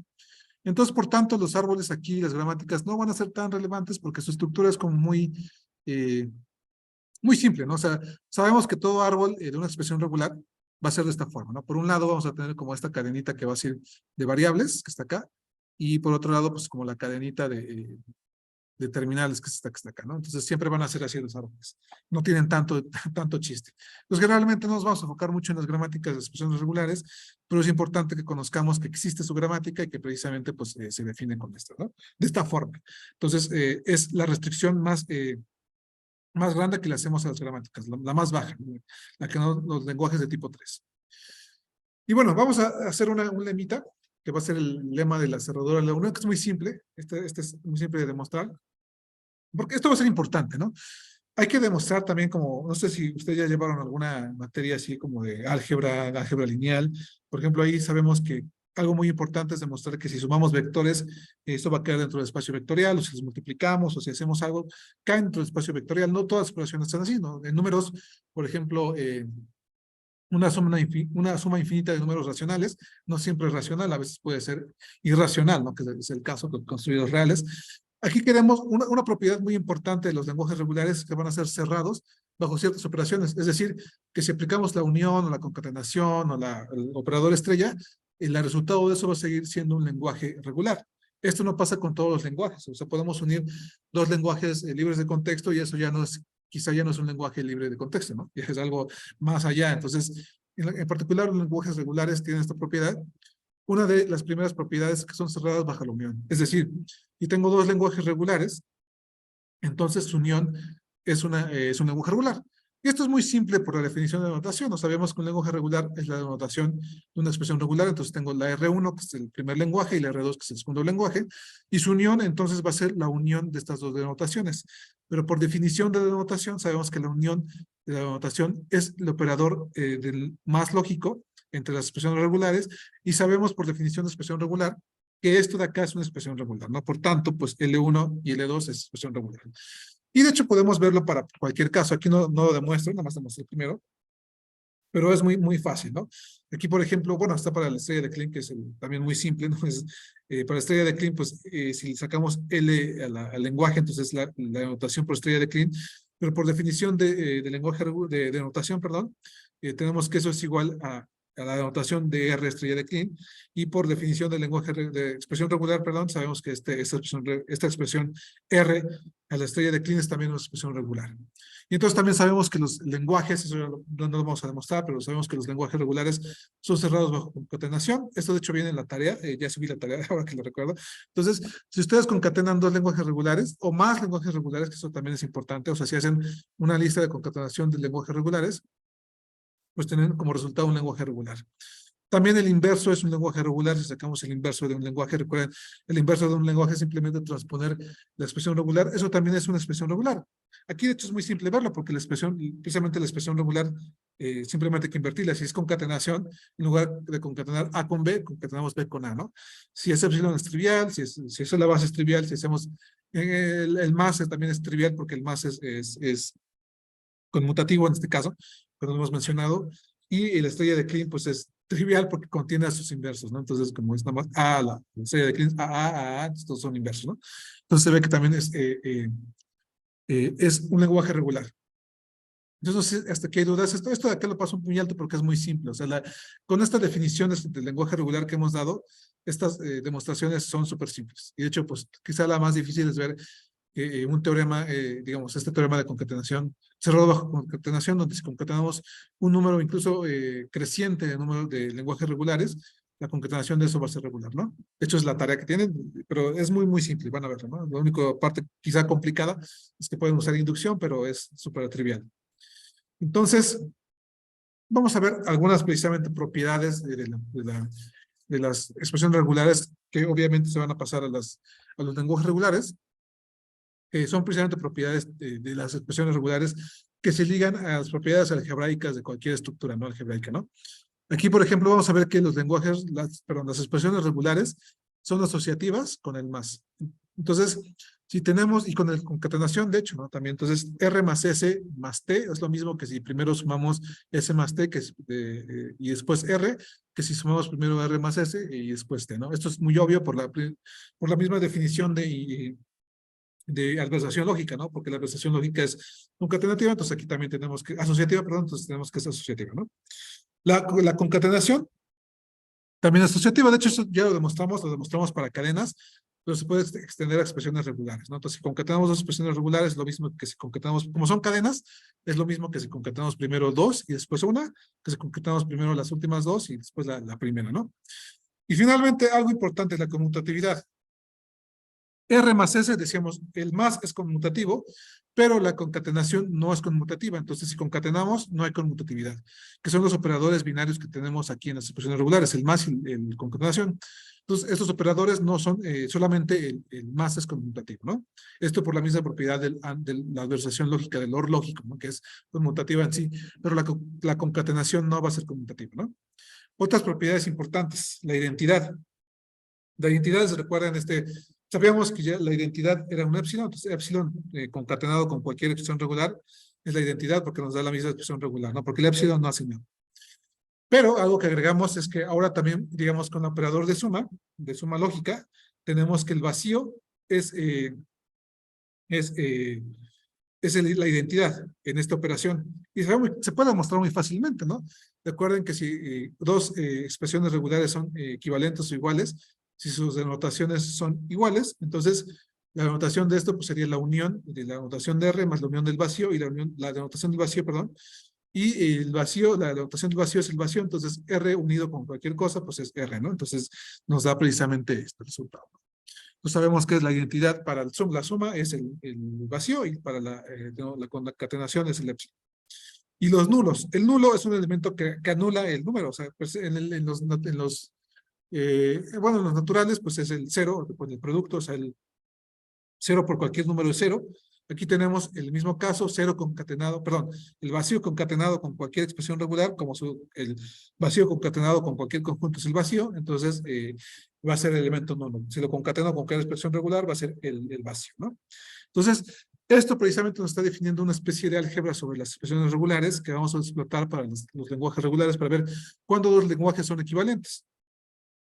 Entonces, por tanto, los árboles aquí, las gramáticas, no van a ser tan relevantes porque su estructura es como muy, eh, Muy simple, ¿no? O sea, sabemos que todo árbol de una expresión regular va a ser de esta forma, ¿no? Por un lado vamos a tener como esta cadenita que va a ser de variables, que está acá, y por otro lado, pues como la cadenita de terminales que está acá, ¿no? Entonces siempre van a ser así los árboles. No tienen tanto chiste. Entonces generalmente no nos vamos a enfocar mucho en las gramáticas de expresiones regulares, pero es importante que conozcamos que existe su gramática y que precisamente pues se define con esto, ¿no? De esta forma. Entonces es la restricción más grande que le hacemos a las gramáticas, la más baja, la que no, los lenguajes de tipo 3. Y bueno, vamos a hacer un lemita, que va a ser el lema de la cerradura de la unión, que es muy simple, este es muy simple de demostrar, porque esto va a ser importante, ¿no? Hay que demostrar también como, no sé si ustedes ya llevaron alguna materia así como de álgebra lineal, por ejemplo, ahí sabemos que algo muy importante es demostrar que si sumamos vectores, esto va a quedar dentro del espacio vectorial, o si los multiplicamos, o si hacemos algo, cae dentro del espacio vectorial. No todas las operaciones están así, ¿no? En números, por ejemplo, una suma infinita de números racionales no siempre es racional, a veces puede ser irracional, ¿no? Que es el caso con construidos reales. Aquí queremos una propiedad muy importante de los lenguajes regulares que van a ser cerrados bajo ciertas operaciones. Es decir, que si aplicamos la unión o la concatenación o el operador estrella, el resultado de eso va a seguir siendo un lenguaje regular. Esto no pasa con todos los lenguajes. O sea, podemos unir dos lenguajes libres de contexto y eso ya no es, quizá ya no es un lenguaje libre de contexto, ¿no? Ya es algo más allá. Entonces, en particular, los lenguajes regulares tienen esta propiedad. Una de las primeras propiedades que son cerradas bajo la unión. Es decir, si tengo dos lenguajes regulares, entonces su unión es un lenguaje regular. Y esto es muy simple por la definición de notación. No sabemos que un lenguaje regular es la denotación de una expresión regular. Entonces tengo la R1, que es el primer lenguaje, y la R2, que es el segundo lenguaje. Y su unión, entonces, va a ser la unión de estas dos denotaciones. Pero por definición de denotación, sabemos que la unión de la denotación es el operador del más lógico entre las expresiones regulares. Y sabemos por definición de expresión regular que esto de acá es una expresión regular, ¿no? Por tanto, pues L1 y L2 es expresión regular. Y de hecho podemos verlo para cualquier caso. Aquí no lo demuestro, nada más demuestro primero, pero es muy fácil, ¿no? Aquí, por ejemplo, bueno, está para la estrella de Klein, que es también muy simple, ¿no? Para la estrella de Klein, pues si sacamos L al lenguaje, entonces la notación por estrella de Klein, pero por definición de lenguaje de notación, perdón, tenemos que eso es igual a la denotación de R estrella de Klein, y por definición del lenguaje de expresión regular, perdón, sabemos que esta expresión R a la estrella de Klein es también una expresión regular. Y entonces también sabemos que los lenguajes, eso no lo vamos a demostrar, pero sabemos que los lenguajes regulares son cerrados bajo concatenación. Esto de hecho viene en la tarea, ya subí la tarea ahora que lo recuerdo. Entonces, si ustedes concatenan dos lenguajes regulares o más lenguajes regulares, que eso también es importante, o sea, si hacen una lista de concatenación de lenguajes regulares, pues tienen como resultado un lenguaje regular. También el inverso es un lenguaje regular. Si sacamos el inverso de un lenguaje, recuerden, el inverso de un lenguaje es simplemente transponer la expresión regular. Eso también es una expresión regular. Aquí, de hecho, es muy simple verlo, porque la expresión, precisamente la expresión regular, simplemente hay que invertirla. Si es concatenación, en lugar de concatenar A con B, concatenamos B con A, ¿no? Si es epsilon es trivial, si es la base es trivial, si hacemos el más también es trivial, porque el más es conmutativo en este caso, cuando lo hemos mencionado, y la estrella de Klein pues es trivial porque contiene a sus inversos, ¿no? Entonces, como es nada más la estrella de Klein, estos son inversos, ¿no? Entonces se ve que también es un lenguaje regular. Entonces, no sé hasta qué hay dudas. Esto de acá lo paso muy alto porque es muy simple. O sea, con estas definiciones del lenguaje regular que hemos dado, estas demostraciones son súper simples. Y de hecho, pues quizá la más difícil es ver un teorema, digamos, este teorema de concatenación, cerrado bajo concatenación, donde si concatenamos un número incluso creciente de números de lenguajes regulares, la concatenación de eso va a ser regular, ¿no? De hecho, es la tarea que tienen, pero es muy simple, van a verlo, ¿no? La única parte quizá complicada es que pueden usar inducción, pero es súper trivial. Entonces, vamos a ver algunas precisamente propiedades de las expresiones regulares que obviamente se van a pasar a los lenguajes regulares. Son precisamente propiedades de las expresiones regulares que se ligan a las propiedades algebraicas de cualquier estructura no algebraica, ¿no? Aquí, por ejemplo, vamos a ver que los lenguajes, las expresiones regulares son asociativas con el más. Entonces, si tenemos, y con el concatenación, de hecho, ¿no? También, entonces, R más S más T es lo mismo que si primero sumamos S más T y después R, que si sumamos primero R más S y después T, ¿no? Esto es muy obvio por la misma definición de adversación lógica, ¿no? Porque la adversación lógica es concatenativa, entonces aquí también tenemos que, asociativa, perdón, entonces tenemos que ser asociativa, ¿no? La concatenación también es asociativa, de hecho eso ya lo demostramos para cadenas, pero se puede extender a expresiones regulares, ¿no? Entonces si concatenamos dos expresiones regulares, lo mismo que si concatenamos, como son cadenas, es lo mismo que si concatenamos primero dos y después una, que si concatenamos primero las últimas dos y después la primera, ¿no? Y finalmente, algo importante es la conmutatividad. R más S, decíamos, el más es conmutativo, pero la concatenación no es conmutativa. Entonces, si concatenamos, no hay conmutatividad, que son los operadores binarios que tenemos aquí en las expresiones regulares, el más y el concatenación. Entonces, estos operadores no son, solamente el más es conmutativo, ¿no? Esto por la misma propiedad de la adversación lógica del OR lógico, ¿no? Que es conmutativa en sí, pero la concatenación no va a ser conmutativa, ¿no? Otras propiedades importantes, la identidad. La identidad, se recuerdan, sabíamos que ya la identidad era un épsilon, entonces épsilon concatenado con cualquier expresión regular es la identidad porque nos da la misma expresión regular, ¿no? Porque el épsilon no hace nada. Pero algo que agregamos es que ahora también, digamos, con el operador de suma lógica, tenemos que el vacío es, es, eh, la identidad en esta operación. Y se puede demostrar muy fácilmente, ¿no? Recuerden que si dos expresiones regulares son equivalentes o iguales, si sus denotaciones son iguales, entonces la denotación de esto pues, sería la unión de la denotación de R más la unión del vacío y la denotación del vacío, perdón. Y el vacío, la denotación del vacío es el vacío, entonces R unido con cualquier cosa, pues es R, ¿no? Entonces nos da precisamente este resultado. No sabemos qué es la identidad para la suma es el vacío y para la concatenación es el épsilon. Y los nulos. El nulo es un elemento que anula el número. O sea, pues en los bueno, en los naturales, pues es el cero, por el producto, o sea, el cero por cualquier número es cero. Aquí tenemos el mismo caso, cero concatenado, perdón, el vacío concatenado con cualquier expresión regular, como el vacío concatenado con cualquier conjunto es el vacío, entonces va a ser el elemento nulo. Si lo concateno con cualquier expresión regular, va a ser el vacío, ¿no? Entonces, esto precisamente nos está definiendo una especie de álgebra sobre las expresiones regulares que vamos a explotar para los lenguajes regulares para ver cuándo dos lenguajes son equivalentes.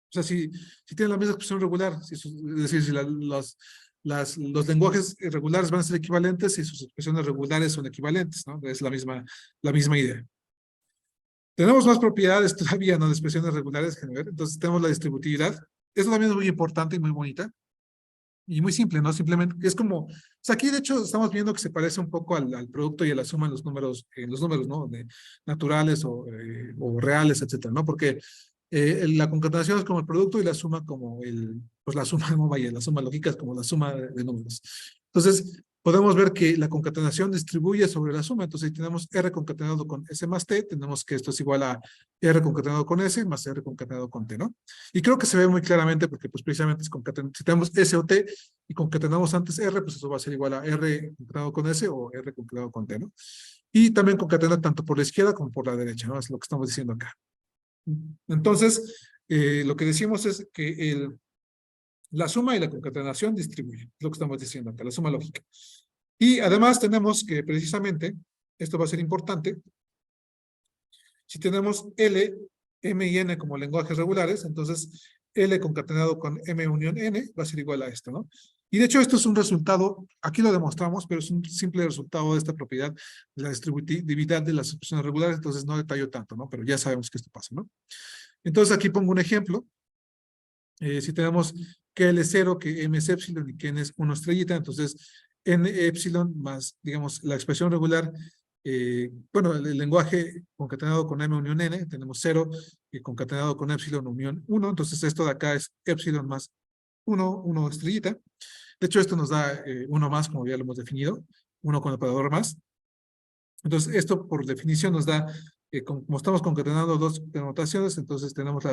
O sea, si tienen la misma expresión regular, es decir, si los lenguajes regulares van a ser equivalentes y sus expresiones regulares son equivalentes, ¿no? Es la misma idea. Tenemos más propiedades todavía, ¿no? De expresiones regulares, entonces tenemos la distributividad. Eso también es muy importante y muy bonita. Y muy simple, ¿no? Simplemente, es como, o sea, aquí de hecho estamos viendo que se parece un poco al producto y a la suma en los números, ¿no? Naturales o reales, etcétera, ¿no? Porque la concatenación es como el producto y la suma como pues la suma, no vaya, la suma lógica es como la suma de números. Entonces, podemos ver que la concatenación distribuye sobre la suma. Entonces, si tenemos R concatenado con S más T, tenemos que esto es igual a R concatenado con S más R concatenado con T, ¿no? Y creo que se ve muy claramente porque pues precisamente si tenemos S o T y concatenamos antes R, pues eso va a ser igual a R concatenado con S o R concatenado con T, ¿no? Y también concatena tanto por la izquierda como por la derecha, ¿no? Es lo que estamos diciendo acá. Entonces, lo que decimos es que la suma y la concatenación distribuyen, es lo que estamos diciendo acá, la suma lógica. Y además tenemos que precisamente, esto va a ser importante, si tenemos L, M y N como lenguajes regulares, entonces L concatenado con M unión N va a ser igual a esto, ¿no? Y de hecho esto es un resultado, aquí lo demostramos, pero es un simple resultado de esta propiedad de la distributividad de las expresiones regulares, entonces no detallo tanto, ¿no? Pero ya sabemos que esto pasa, ¿no? Entonces aquí pongo un ejemplo. Si tenemos que L es 0, que M es épsilon y que N es 1 estrellita, entonces N épsilon más, digamos, la expresión regular, bueno, el lenguaje concatenado con M unión N, tenemos 0 y concatenado con épsilon unión 1, entonces esto de acá es épsilon más 1 estrellita. De hecho, esto nos da 1 más, como ya lo hemos definido, 1 con el operador más. Entonces, esto por definición nos da, como estamos concatenando dos denotaciones, entonces tenemos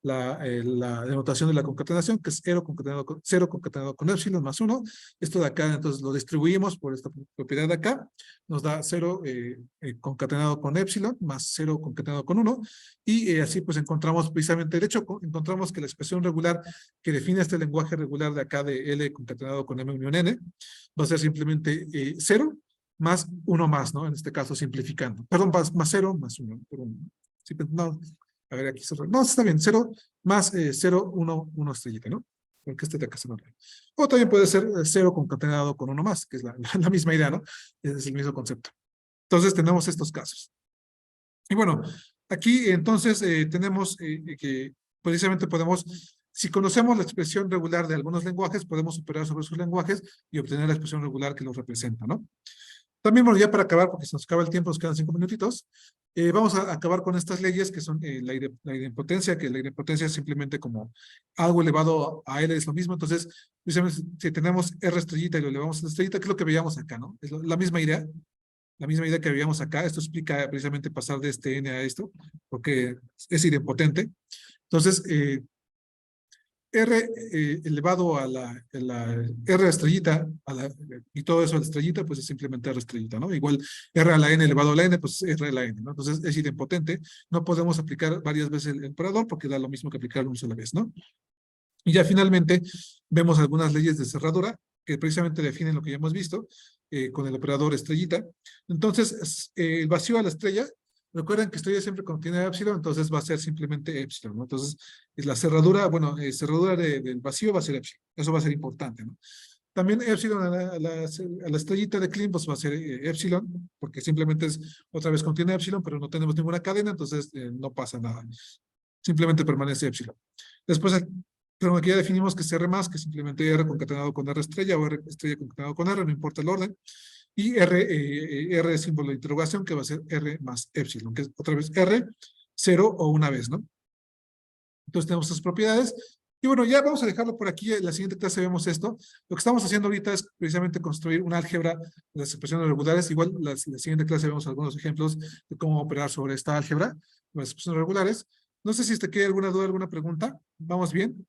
la denotación de la concatenación, que es 0 concatenado con épsilon más 1. Esto de acá, entonces lo distribuimos por esta propiedad de acá. Nos da 0 concatenado con épsilon más 0 concatenado con 1. Y así pues encontramos precisamente, de hecho, encontramos que la expresión regular que define este lenguaje regular de acá de L concatenado con M unión N va a ser simplemente 0 más 1 más, ¿no? En este caso simplificando. Perdón, más 0 más 1. No, a ver, aquí no, está bien, 0 más 0, 1 estrellita, ¿no? porque este de acá se nota. O también puede ser 0 concatenado con uno más, que es la misma idea, ¿no? Es el mismo concepto. Entonces tenemos estos casos. Y bueno, aquí entonces tenemos que precisamente podemos, si conocemos la expresión regular de algunos lenguajes, podemos operar sobre sus lenguajes y obtener la expresión regular que los representa, ¿no? También, bueno, ya para acabar, porque se nos acaba el tiempo, nos quedan 5 minutitos, vamos a acabar con estas leyes que son la idempotencia, que la idempotencia es simplemente como algo elevado a L es lo mismo. Entonces, precisamente, si tenemos R estrellita y lo elevamos a la estrellita, que es lo que veíamos acá, ¿no? Es la misma idea. La misma idea que veíamos acá. Esto explica precisamente pasar de este N a esto, porque es idempotente. Entonces, R elevado a la R estrellita, y todo eso a la estrellita, pues es simplemente R estrellita, ¿no? Igual R a la N elevado a la N, pues es R a la N, ¿no? Entonces es idempotente. No podemos aplicar varias veces el operador porque da lo mismo que aplicarlo una sola vez, ¿no? Y ya finalmente vemos algunas leyes de cerradura que precisamente definen lo que ya hemos visto con el operador estrellita. Entonces, el vacío a la estrella, recuerden que estrella siempre contiene épsilon, entonces va a ser simplemente épsilon, ¿no? Entonces, es la cerradura, bueno, cerradura del vacío va a ser épsilon. Eso va a ser importante, ¿no? También épsilon a la estrellita de Klein, pues va a ser épsilon, porque simplemente es, otra vez contiene épsilon, pero no tenemos ninguna cadena, entonces no pasa nada. Simplemente permanece épsilon. Después, pero aquí ya definimos que es R más, que simplemente R concatenado con R estrella o R estrella concatenado con R, no importa el orden. Y R es símbolo de interrogación, que va a ser R más épsilon, que es otra vez R, 0 o una vez, ¿no? Entonces tenemos estas propiedades. Y bueno, ya vamos a dejarlo por aquí. En la siguiente clase vemos esto. Lo que estamos haciendo ahorita es precisamente construir una álgebra de las expresiones regulares. Igual en la siguiente clase vemos algunos ejemplos de cómo operar sobre esta álgebra, las expresiones regulares. No sé si usted quiere alguna duda, alguna pregunta. ¿Vamos bien?